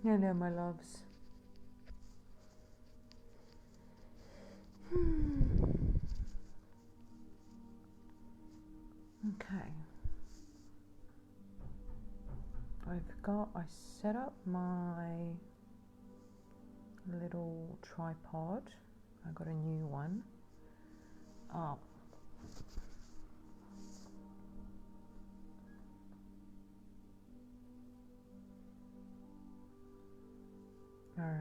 Hello, my loves. Okay. I set up my little tripod. I got a new one. Oh. Alright.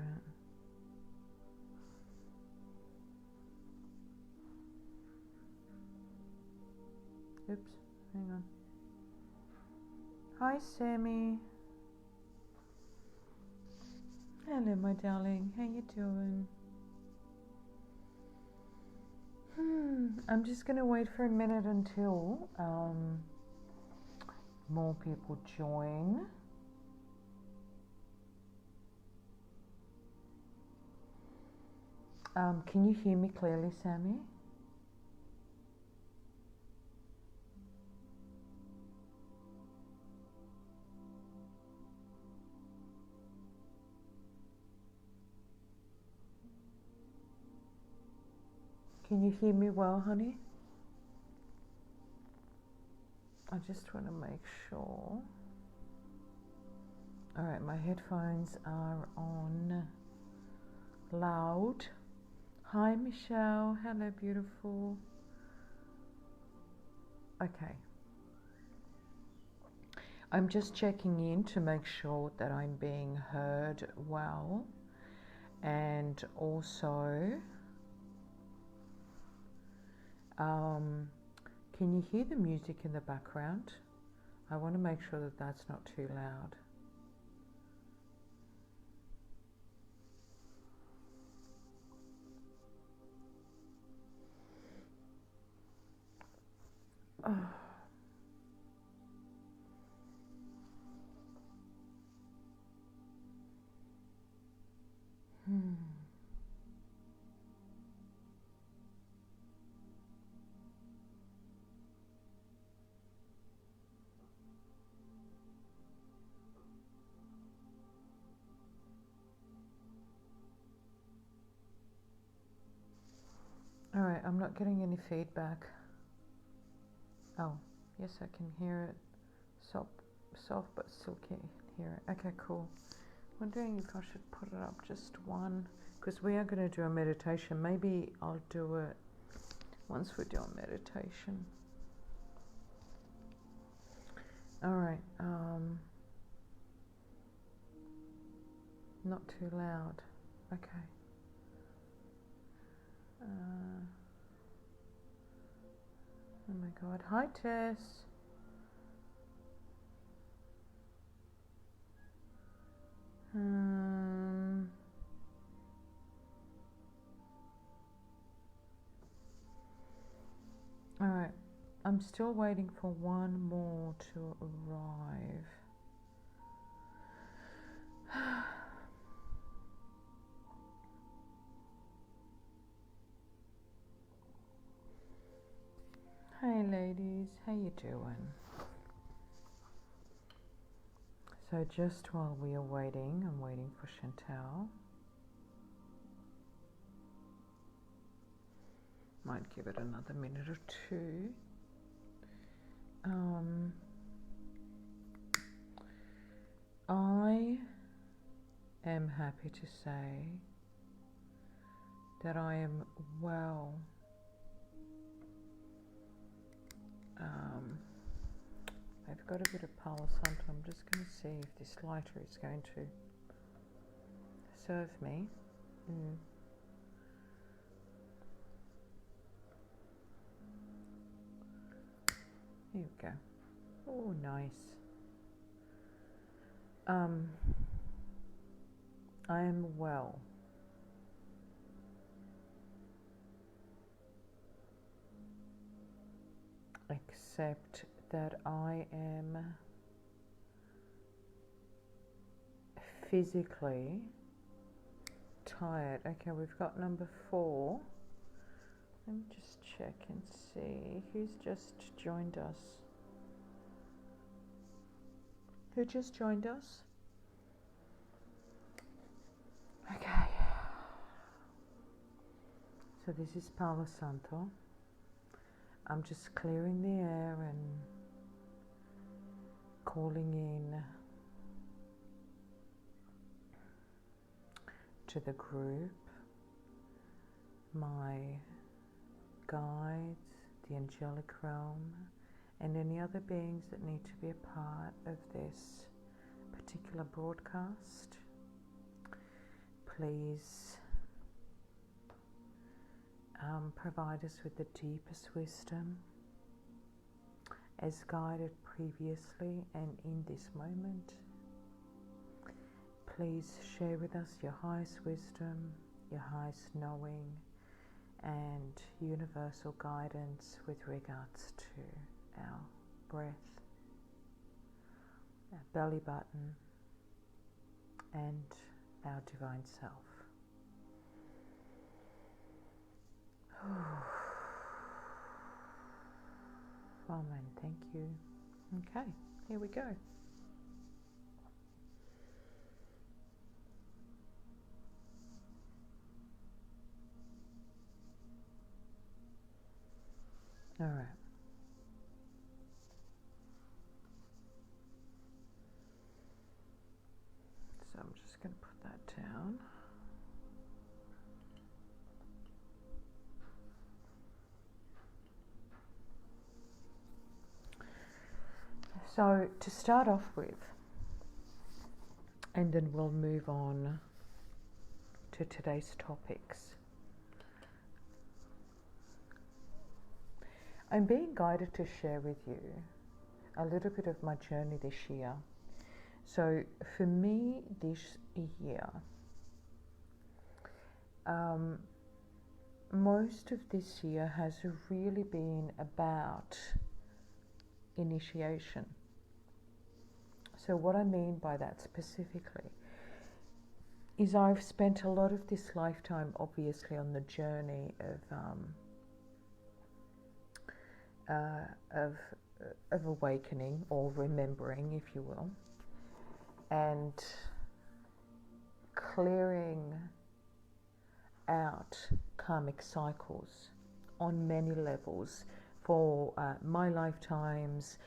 Oops, hang on. Hi, Sammy. Hello, my darling. How you doing? I'm just going to wait for a minute until more people join. Can you hear me clearly, Sammy? Can you hear me well, honey? I just want to make sure. Alright, my headphones are on loud. Hi, Michelle. Hello, beautiful. Okay. I'm just checking in to make sure that I'm being heard well. And also, can you hear the music in the background? I want to make sure that that's not too loud. Oh. All right, I'm not getting any feedback. Oh, yes, I can hear it. Soft, but still can't hear it. Okay, cool. Wondering if I should put it up just one, because we are going to do a meditation. Maybe I'll do it once we do a meditation. All right. Not too loud. Okay. Oh my God. Hi, Tess. All right. I'm still waiting for one more to arrive. Hey ladies, how you doing? So just while we are waiting, I'm waiting for Chantal. Might give it another minute or two. I am happy to say that I am well. I've got a bit of Palo Santo. I'm just going to see if this lighter is going to serve me. Here we go. Oh, nice. I am well. Except that I am physically tired. Okay, we've got number 4. Let me just check and see who's just joined us. Who just joined us? Okay. So this is Palo Santo. I'm just clearing the air and calling in to the group, my guides, the angelic realm, and any other beings that need to be a part of this particular broadcast. Please provide us with the deepest wisdom as guided previously and in this moment. Please share with us your highest wisdom, your highest knowing, and universal guidance with regards to our breath, our belly button, and our divine self. Amen. Thank you. Okay, here we go. All right. So I'm just going to put that down. So to start off with, and then we'll move on to today's topics. I'm being guided to share with you a little bit of my journey this year. So for me this year, most of this year has really been about initiation. So what I mean by that specifically is I've spent a lot of this lifetime obviously on the journey of awakening or remembering, if you will, and clearing out karmic cycles on many levels for my lifetimes,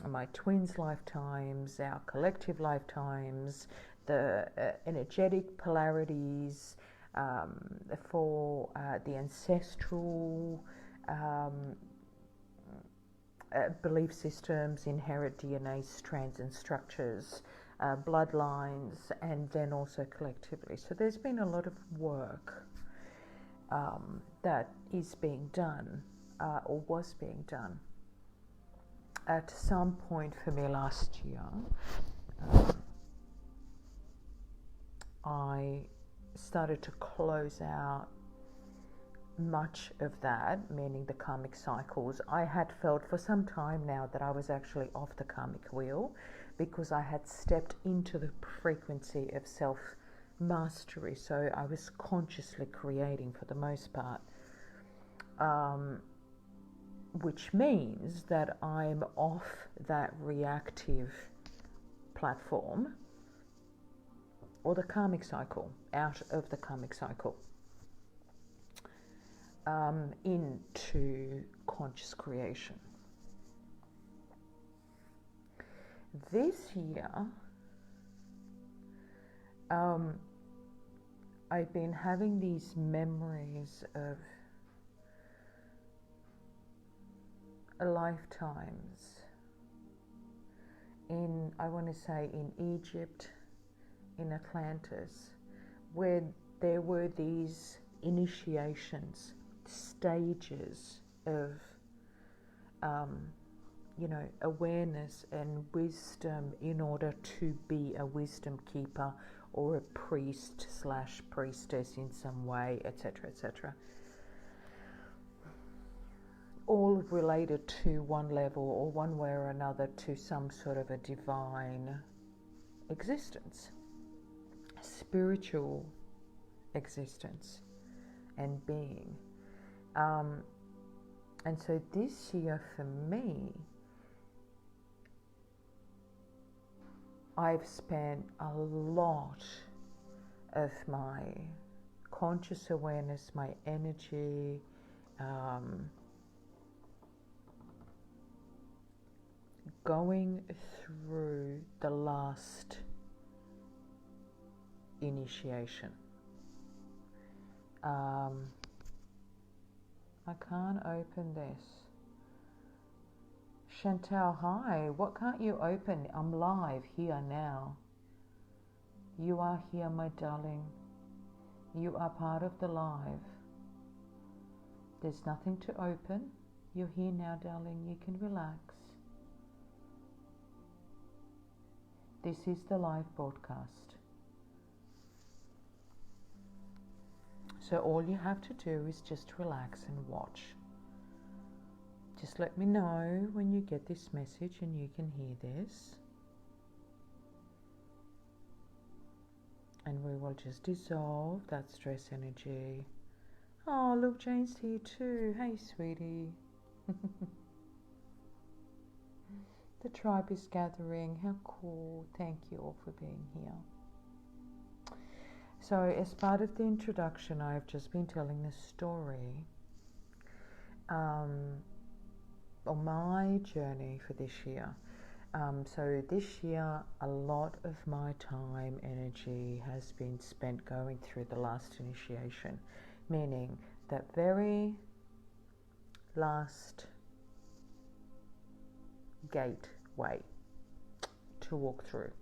my twins' lifetimes, our collective lifetimes, the energetic polarities, for the ancestral belief systems, inherent DNA strands and structures, bloodlines, and then also collectively. So there's been a lot of work that is being done or was being done. At some point for me last year, I started to close out much of that, meaning the karmic cycles. I had felt for some time now that I was actually off the karmic wheel because I had stepped into the frequency of self-mastery. So I was consciously creating for the most part, which means that I'm off that reactive platform or the karmic cycle, out of the karmic cycle, into conscious creation. This year, I've been having these memories of lifetimes in, I want to say, in Egypt, in Atlantis, where there were these initiations, stages of awareness and wisdom in order to be a wisdom keeper or a priest / priestess in some way, etc., etc. All related to one level or one way or another to some sort of a divine existence, spiritual existence and being. And so this year for me, I've spent a lot of my conscious awareness, my energy, going through the last initiation. I can't open this. Chantal, hi. What can't you open? I'm live here now. You are here, my darling. You are part of the live. There's nothing to open. You're here now, darling. You can relax. This is the live broadcast. So all you have to do is just relax and watch. Just let me know when you get this message and you can hear this. And we will just dissolve that stress energy. Oh, look, Jane's here too. Hey, sweetie. The tribe is gathering. How cool. Thank you all for being here. So, as part of the introduction, I've just been telling the story on my journey for this year. So this year, a lot of my time, energy has been spent going through the last initiation, meaning that very last gateway to walk through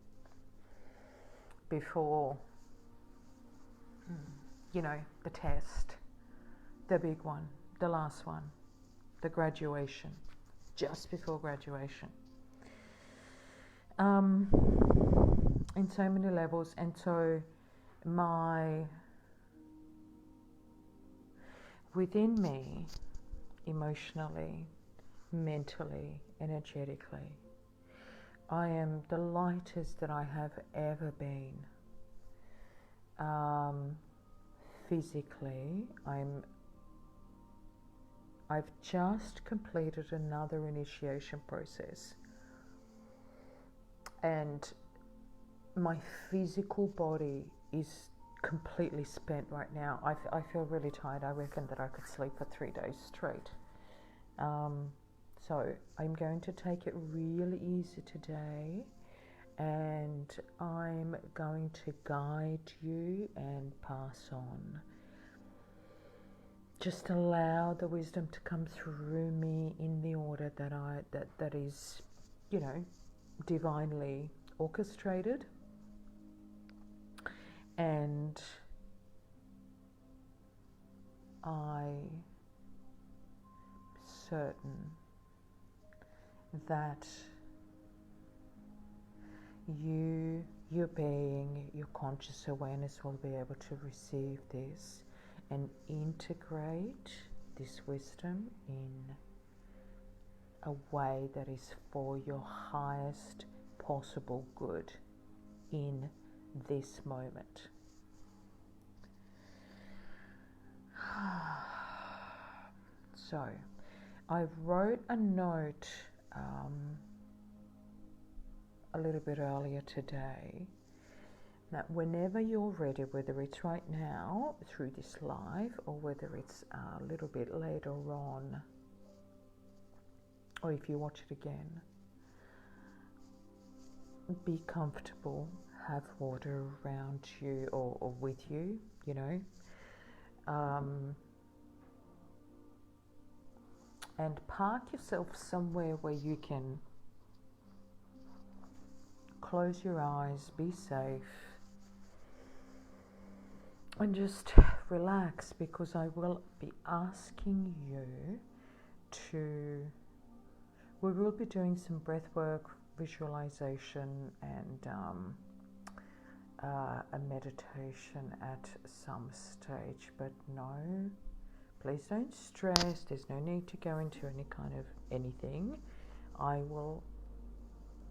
before, the test, the big one, the last one, the graduation, just before graduation. In so many levels, and so within me, emotionally, mentally, energetically, I am the lightest that I have ever been. Physically, I've just completed another initiation process, and my physical body is completely spent right now. I feel really tired. I reckon that I could sleep for 3 days straight. So I'm going to take it really easy today, and I'm going to guide you and pass on. Just allow the wisdom to come through me in the order that is, divinely orchestrated, and I'm certain that your being, your conscious awareness will be able to receive this and integrate this wisdom in a way that is for your highest possible good in this moment. So, I wrote a note a little bit earlier today that whenever you're ready, whether it's right now through this live or whether it's a little bit later on, or if you watch it again, be comfortable, have water around you or with you, and park yourself somewhere where you can close your eyes, be safe, and just relax, because I will be asking you we will be doing some breathwork, visualization, and a meditation at some stage. But no, please don't stress. There's no need to go into any kind of anything. I will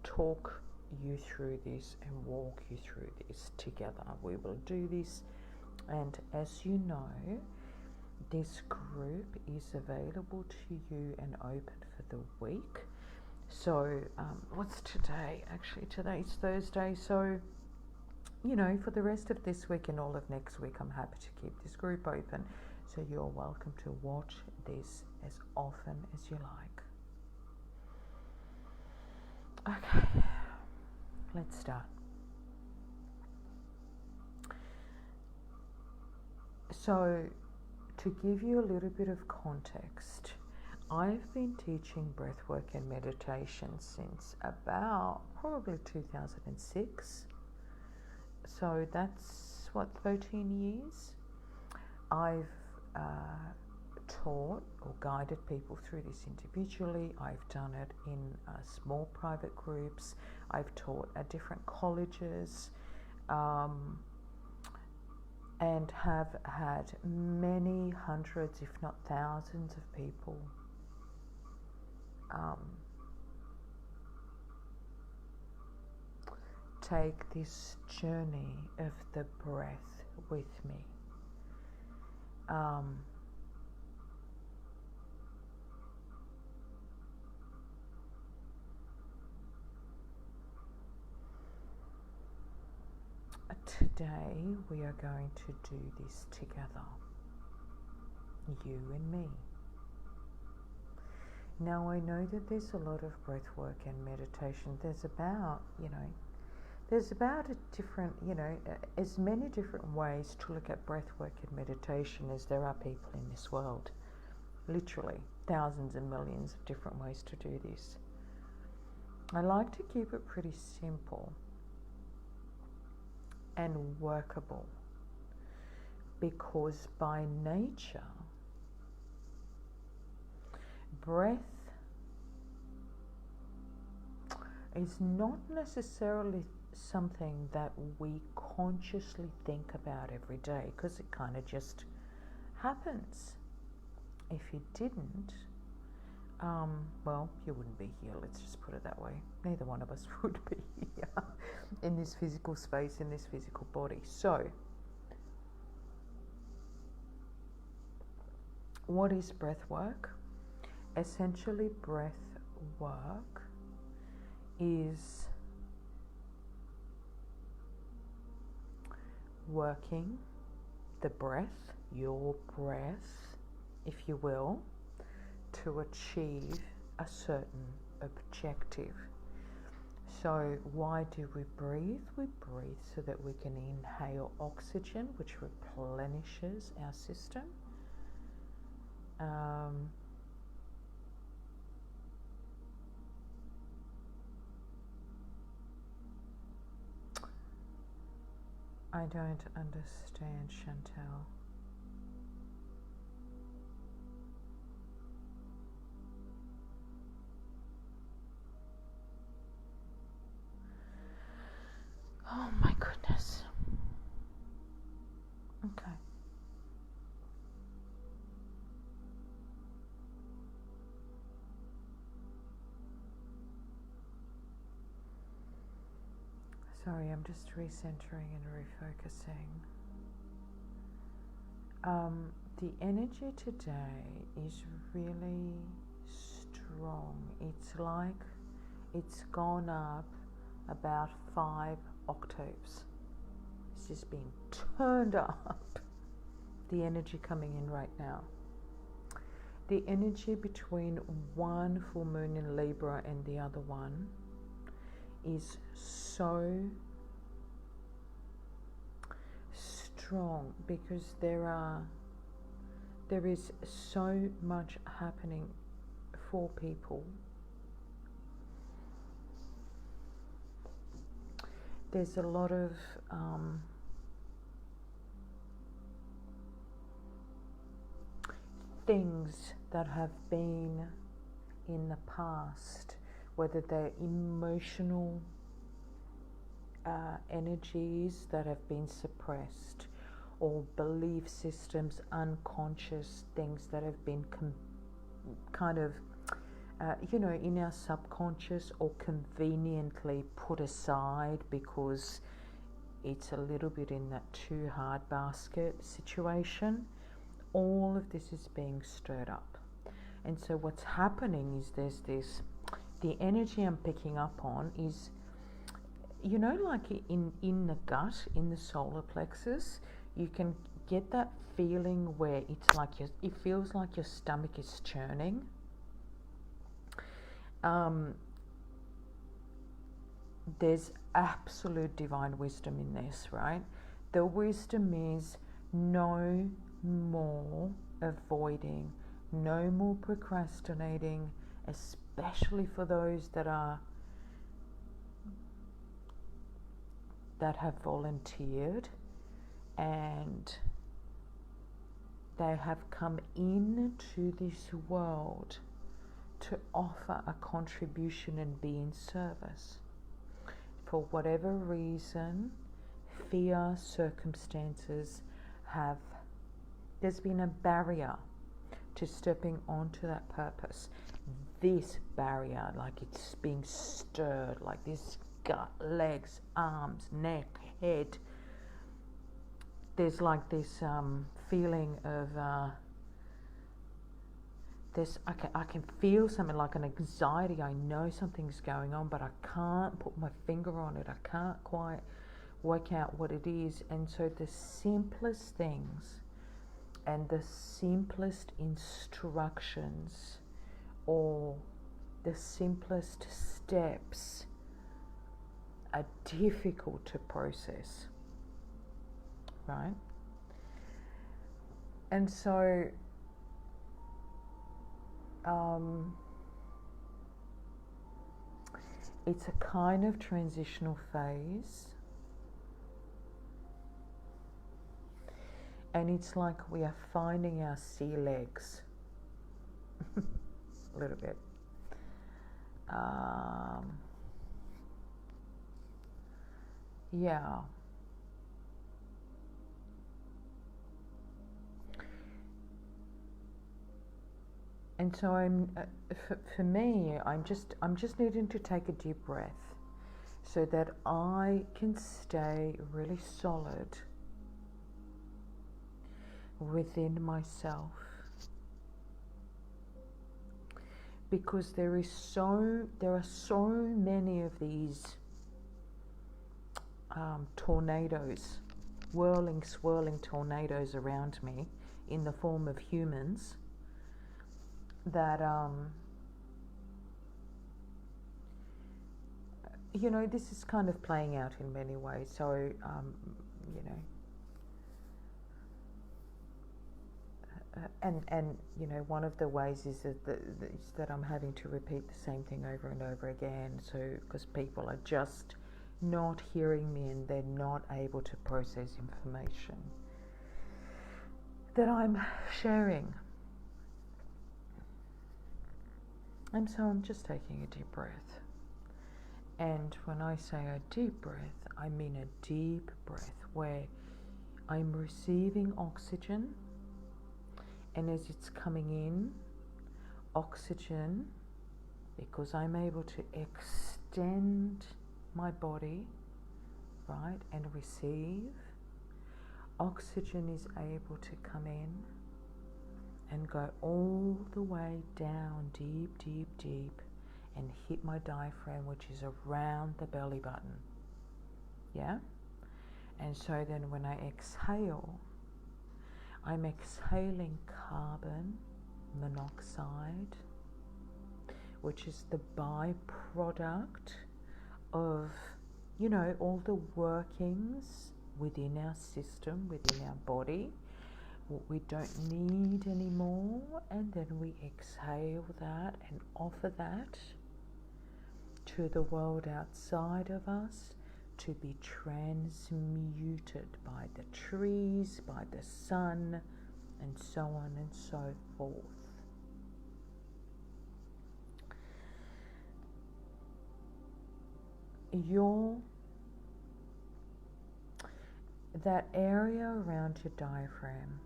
talk you through this and walk you through this together. We will do this, and as you know, this group is available to you and open for the week. So what's today? Actually, today's Thursday, so for the rest of this week and all of next week, I'm happy to keep this group open. So you're welcome to watch this as often as you like. Okay, let's start. So, to give you a little bit of context, I've been teaching breathwork and meditation since about probably 2006. So that's 13 years. I've taught or guided people through this individually. I've done it in small private groups. I've taught at different colleges. And have had many hundreds, if not thousands, of people take this journey of the breath with me. Today we are going to do this together, you and me. Now I know that there's a lot of breath work and meditation. There's about a different, as many different ways to look at breath work and meditation as there are people in this world. Literally thousands and millions of different ways to do this. I like to keep it pretty simple and workable, because by nature, breath is not necessarily something that we consciously think about every day, because it kind of just happens. If you didn't, well, you wouldn't be here, let's just put it that way. Neither one of us would be here in this physical space, in this physical body. So, what is breath work? Essentially, breath work is working the breath, your breath, if you will, to achieve a certain objective. So why do we breathe? We breathe so that we can inhale oxygen, which replenishes our system. I don't understand, Chantel. Oh my goodness. Okay. Sorry, I'm just recentering and refocusing. The energy today is really strong. It's like it's gone up about 5 octaves. It's just been turned up. The energy coming in right now. The energy between one full moon in Libra and the other one is so strong, because there is so much happening for people. There's a lot of things that have been in the past, whether they're emotional energies that have been suppressed, or belief systems, unconscious things that have been in our subconscious, or conveniently put aside because it's a little bit in that too hard basket situation. All of this is being stirred up. And so what's happening is the energy I'm picking up on is you know, like in the gut, in the solar plexus, you can get that feeling where it's like it feels like your stomach is churning. There's absolute divine wisdom in this, right? The wisdom is no more avoiding, no more procrastinating, especially for those that have volunteered and they have come into this world to offer a contribution and be in service. For whatever reason, fear, circumstances there's been a barrier to stepping onto that purpose. This barrier, like it's being stirred, like this gut, legs, arms, neck, head. There's like this feeling of I can feel something like an anxiety. I know something's going on, but I can't put my finger on it. I can't quite work out what it is. And so the simplest things and the simplest instructions or the simplest steps are difficult to process, right? And so it's a kind of transitional phase, and it's like we are finding our sea legs a little bit. Yeah. And so for me, I'm just needing to take a deep breath so that I can stay really solid within myself, because there are so many of these tornadoes, whirling, swirling tornadoes around me in the form of humans, that you know, this is kind of playing out in many ways. So you know, and you know, one of the ways is that I'm having to repeat the same thing over and over again, so because people are just not hearing me and they're not able to process information that I'm sharing. And so I'm just taking a deep breath. And when I say a deep breath, I mean a deep breath where I'm receiving oxygen, and as it's coming in, oxygen, because I'm able to extend my body, right, and receive, oxygen is able to come in and go all the way down deep, deep, deep, and hit my diaphragm, which is around the belly button. Yeah? And so then when I exhale, I'm exhaling carbon monoxide, which is the byproduct of, you know, all the workings within our system, within our body, what we don't need anymore, and then we exhale that and offer that to the world outside of us to be transmuted by the trees, by the sun, and so on and so forth. That area around your diaphragm,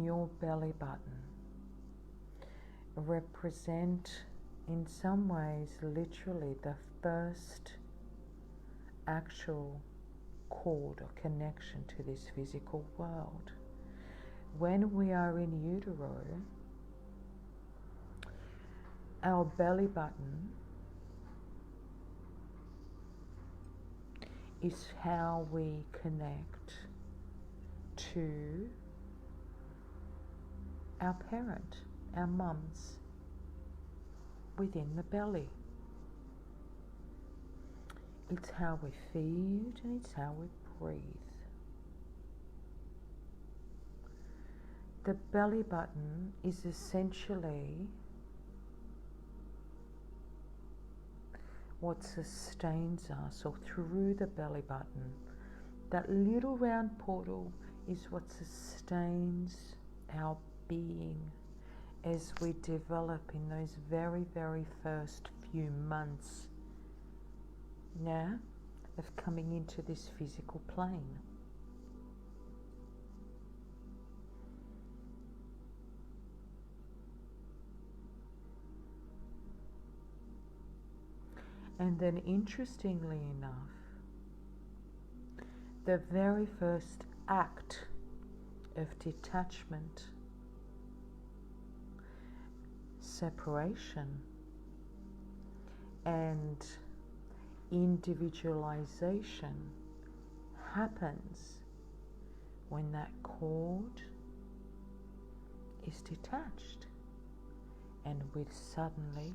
your belly button, represent in some ways literally the first actual cord or connection to this physical world. When we are in utero, our belly button is how we connect to our parent, our mums, within the belly. It's how we feed and it's how we breathe. The belly button is essentially what sustains us, or through the belly button. That little round portal is what sustains our being as we develop in those very, very first few months now of coming into this physical plane. And then, interestingly enough, the very first act of detachment, separation, and individualization happens when that cord is detached and we suddenly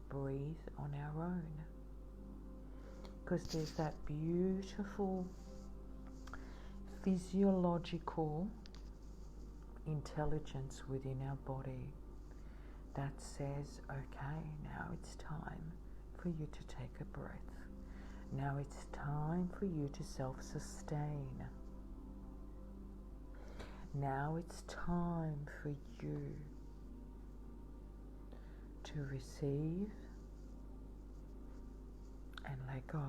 breathe on our own. Because there's that beautiful physiological intelligence within our body that says, okay, now it's time for you to take a breath. Now it's time for you to self-sustain. Now it's time for you to receive and let go.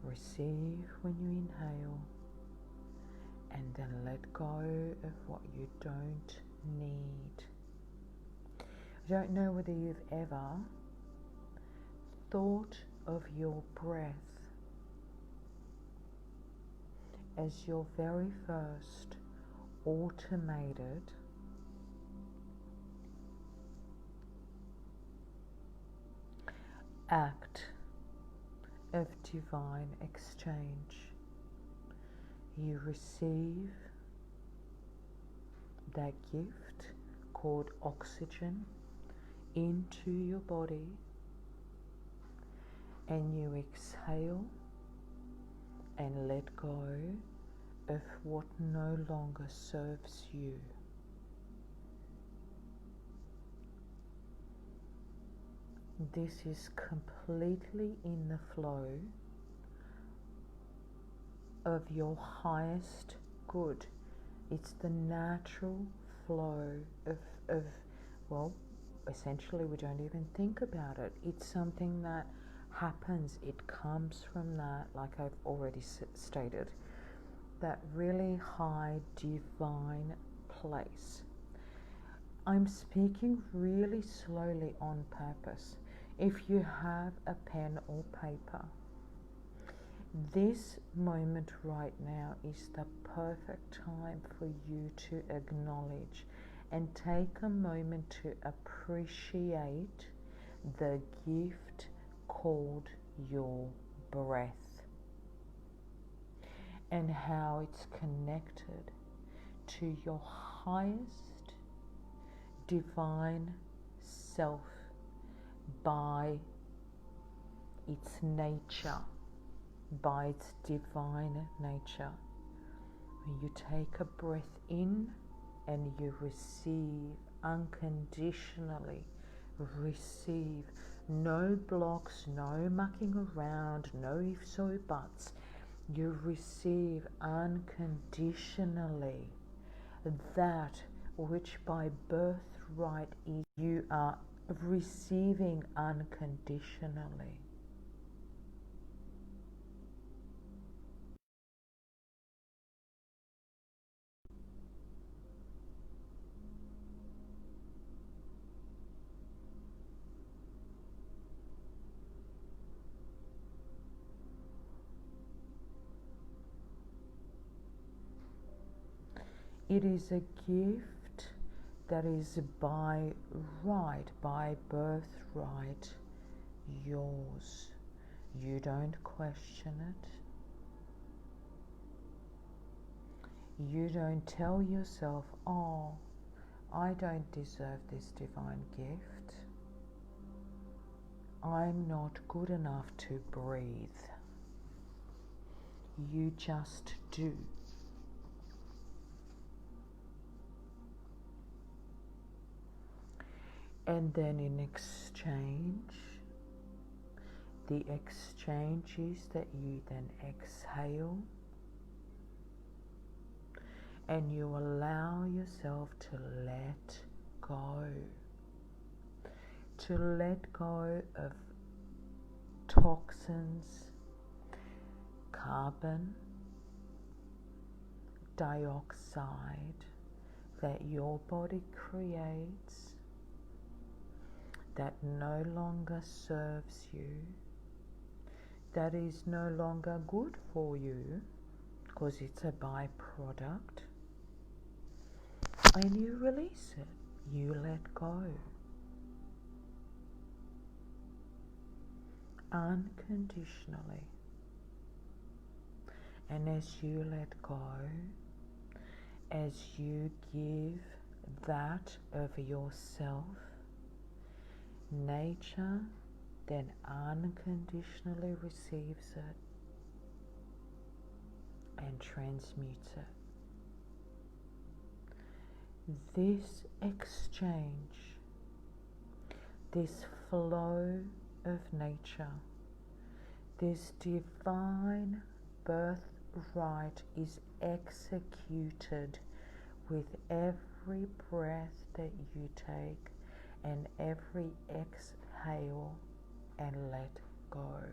Receive when you inhale, and then let go of what you don't need. I don't know whether you've ever thought of your breath as your very first automated act of divine exchange. You receive that gift called oxygen into your body, and you exhale and let go of what no longer serves you. This is completely in the flow of your highest good. It's the natural flow of well, essentially we don't even think about it. It's something that happens. It comes from that, like I've already stated, that really high divine place. I'm speaking really slowly on purpose. If you have a pen or paper, this moment right now is the perfect time for you to acknowledge and take a moment to appreciate the gift called your breath and how it's connected to your highest divine self by its nature, by its divine nature. When you take a breath in and you receive unconditionally, receive, no blocks, no mucking around, no ifs or buts. You receive unconditionally that which by birthright is you are receiving unconditionally. It is a gift that is by right, by birthright, yours. You don't question it. You don't tell yourself, oh, I don't deserve this divine gift. I'm not good enough to breathe. You just do. And then in exchange, the exchange is that you then exhale and you allow yourself to let go. To let go of toxins, carbon dioxide that your body creates that no longer serves you, that is no longer good for you because it's a byproduct, and you release it, you let go unconditionally. And as you let go, as you give that over yourself, nature then unconditionally receives it and transmutes it. This exchange, this flow of nature, this divine birthright is executed with every breath that you take and every exhale and let go.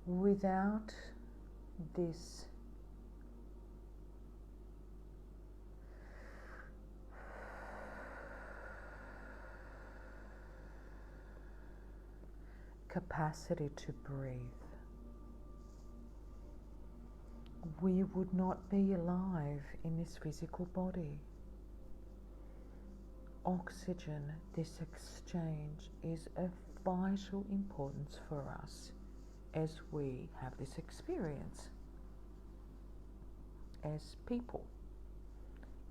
Without this capacity to breathe, we would not be alive in this physical body. Oxygen, this exchange, is of vital importance for us as we have this experience as people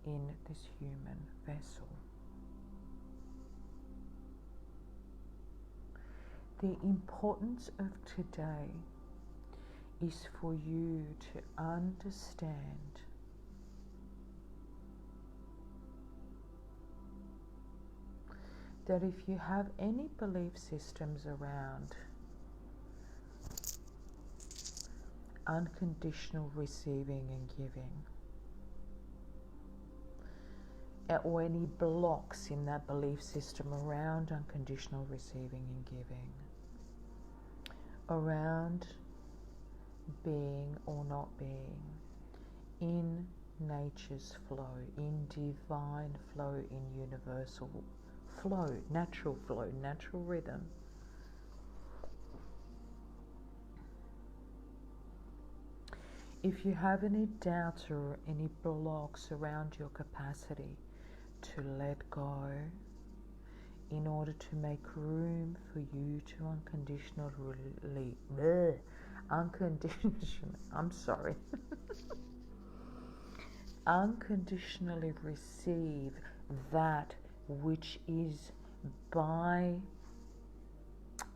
in this human vessel. The importance of today is for you to understand that if you have any belief systems around unconditional receiving and giving, or any blocks in that belief system around unconditional receiving and giving, around being or not being in nature's flow, in divine flow, in universal flow, natural rhythm, if you have any doubts or any blocks around your capacity to let go in order to make room for you to unconditionally receive that which is by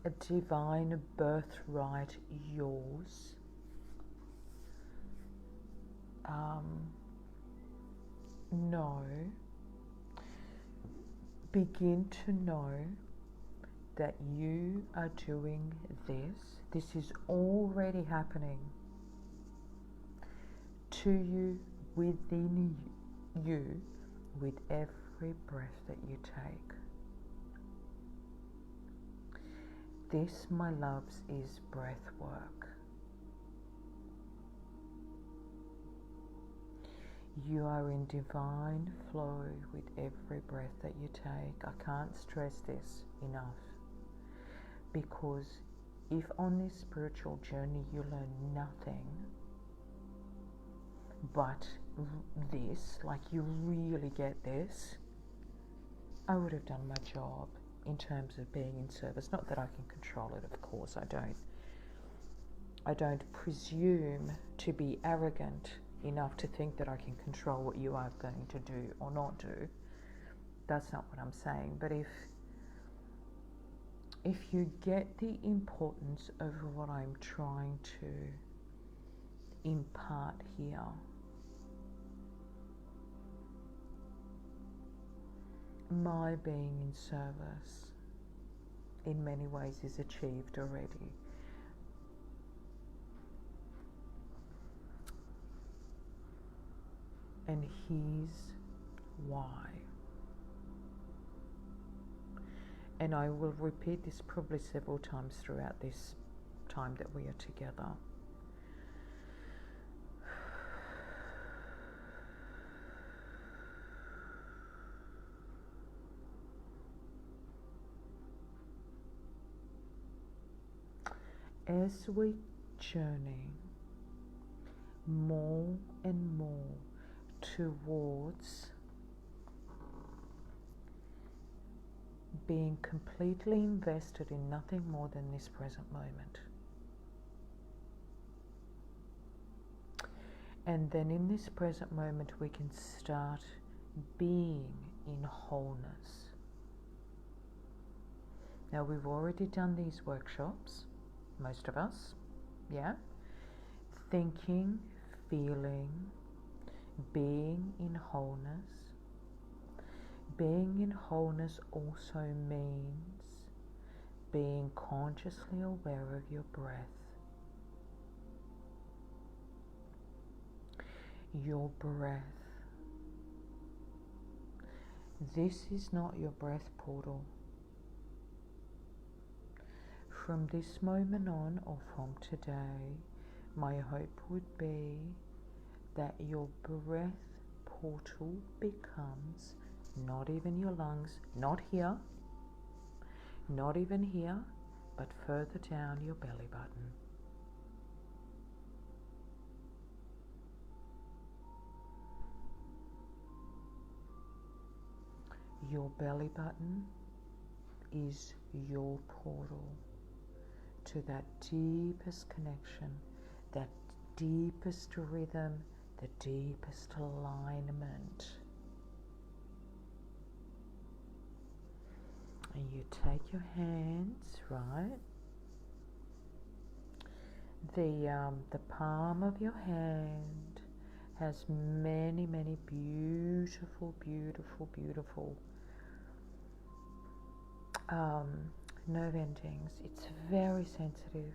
a divine birthright yours, begin to know that you are doing this. This is already happening to you, within you, with every breath that you take. This, my loves, is breath work. You are in divine flow with every breath that you take. I can't stress this enough, because if on this spiritual journey you learn nothing but this, like you really get this, I would have done my job in terms of being in service. Not that I can control it, of course, I don't presume to be arrogant enough to think that I can control what you are going to do or not do. That's not what I'm saying. But if you get the importance of what I'm trying to impart here, my being in service in many ways is achieved already. And here's why. And I will repeat this probably several times throughout this time that we are together. As we journey more and more towards being completely invested in nothing more than this present moment. And then in this present moment we can start being in wholeness. Now we've already done these workshops, most of us, yeah? Thinking, feeling, being in wholeness. Being in wholeness also means being consciously aware of your breath. Your breath. This is not your breath portal. From this moment on, or from today, my hope would be that your breath portal becomes not even your lungs, not here, not even here, but further down your belly button. Your belly button is your portal to that deepest connection, that deepest rhythm, the deepest alignment. And you take your hands, right? The palm of your hand has many, many beautiful, beautiful, beautiful nerve endings. It's very sensitive.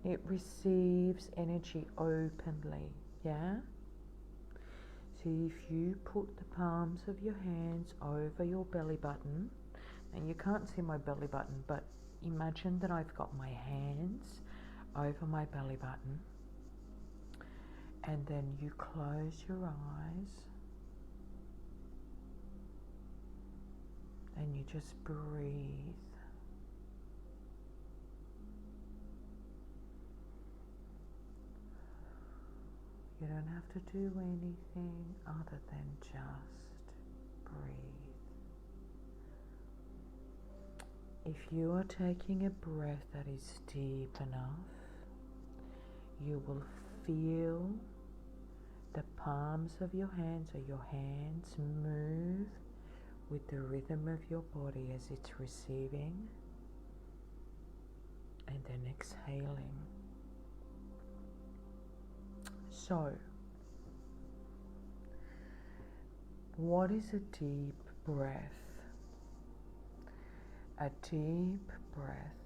It receives energy openly, yeah? So if you put the palms of your hands over your belly button, and you can't see my belly button, but imagine that I've got my hands over my belly button, and then you close your eyes and you just breathe. You don't have to do anything other than just breathe. If you are taking a breath that is deep enough, you will feel the palms of your hands, or your hands, move with the rhythm of your body as it's receiving and then exhaling. So, what is a deep breath? A deep breath